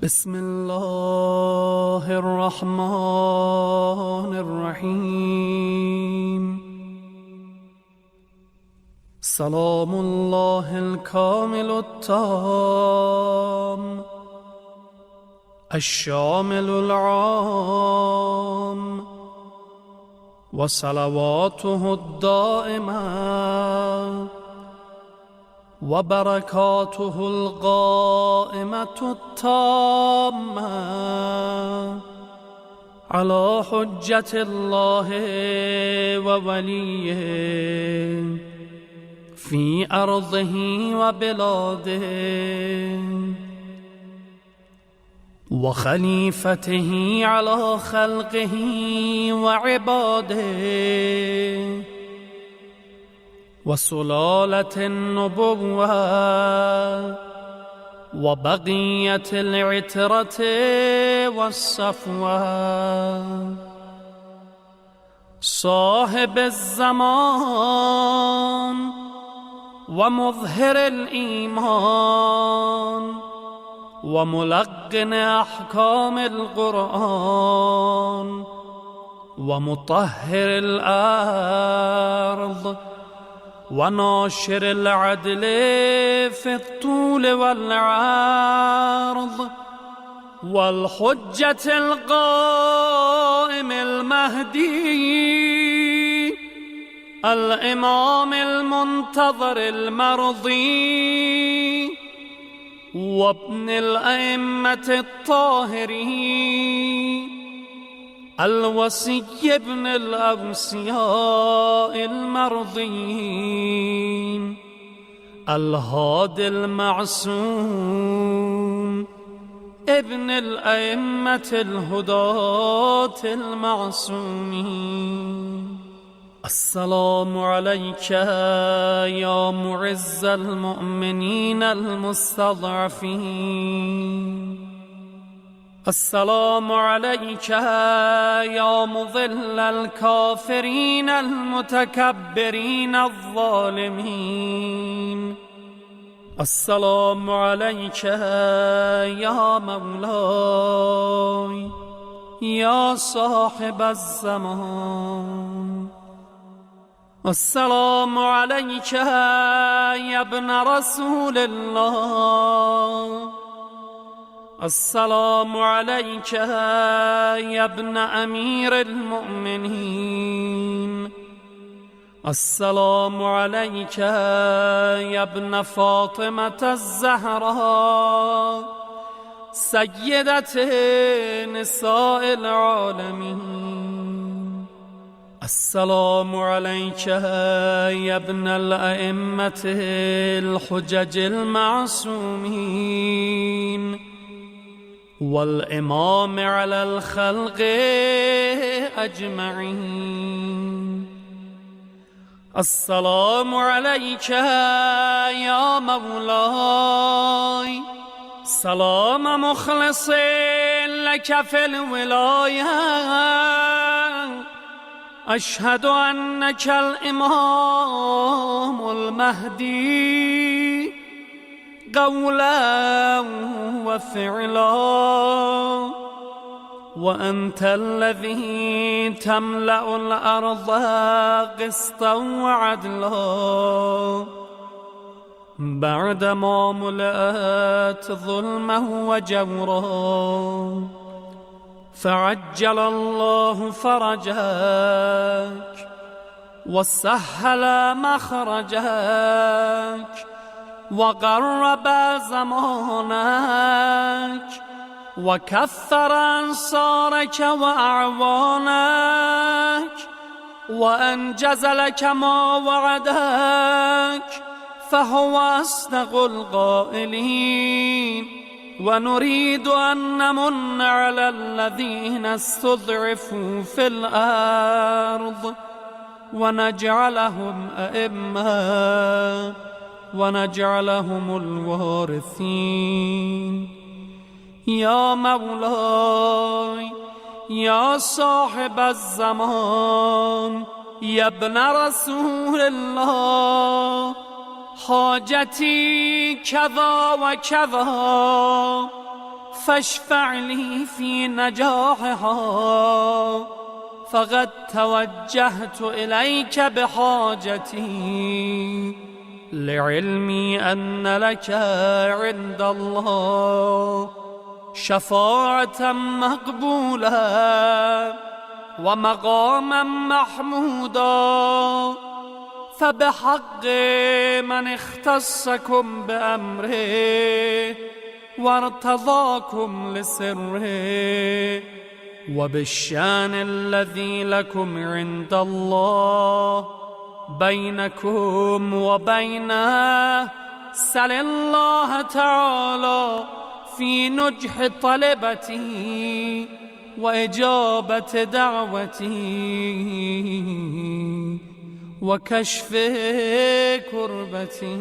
بسم الله الرحمن الرحيم. سلام الله الكامل التام الشامل العام، وصلواته الدائمة وبركاته القائمة التامة على حجة الله ووليه في أرضه وبلاده وخليفته على خلقه وعباده وسلالة النبوة وبقية العترة والصفوة، صاحب الزمان ومظهر الإيمان وملقن أحكام القرآن ومطهر الأرض وناشر العدل في الطول والعرض، والحجة القائم المهدي الإمام المنتظر المرضي وابن الأئمة الطاهرين الوصي ابن الأوصياء المرضين الهادي المعصوم ابن الأئمة الهداة المعصومين. السلام عليك يا معز المؤمنين المستضعفين، السلام عليك يا مضل الكافرين المتكبرين الظالمين، السلام عليك يا مولاي يا صاحب الزمان، السلام عليك يا ابن رسول الله، السلام عليك يا ابن أمير المؤمنين، السلام عليك يا ابن فاطمة الزهراء سيدة نساء العالمين، السلام عليك يا ابن الأئمة الحجج المعصومين والإمام على الخلق أجمعين، السلام عليك يا مولاي سلام مخلص لك في الولاية، أشهد أنك الإمام المهدي قولا وفعلا، وأنت الذي تملأ الأرض قسطا وعدلا بعدما ملأت ظلما وجورا، فعجل الله فرجك وسهل مخرجك وقرب زمانك وكثر أنصارك وأعوانك وأنجز لك ما وعدك، فهو أصدق القائلين. ونريد أن نمن على الذين استضعفوا في الأرض ونجعلهم أئمة ونجعلهم الوارثين. يا مولاي يا صاحب الزمان يا ابن رسول الله، حاجتي كذا و كذا، فاشفع لي في نجاحها، فقد توجهت إليك بحاجتي، لعلمي أن لك عند الله شفاعة مقبولة ومقاما محمودا، فبحق من اختصكم بأمره وارتضاكم لسره، وبالشان الذي لكم عند الله بينكم وبينه، سل الله تعالى في نجح طلبتي وإجابة دعوتي وكشف كربتي.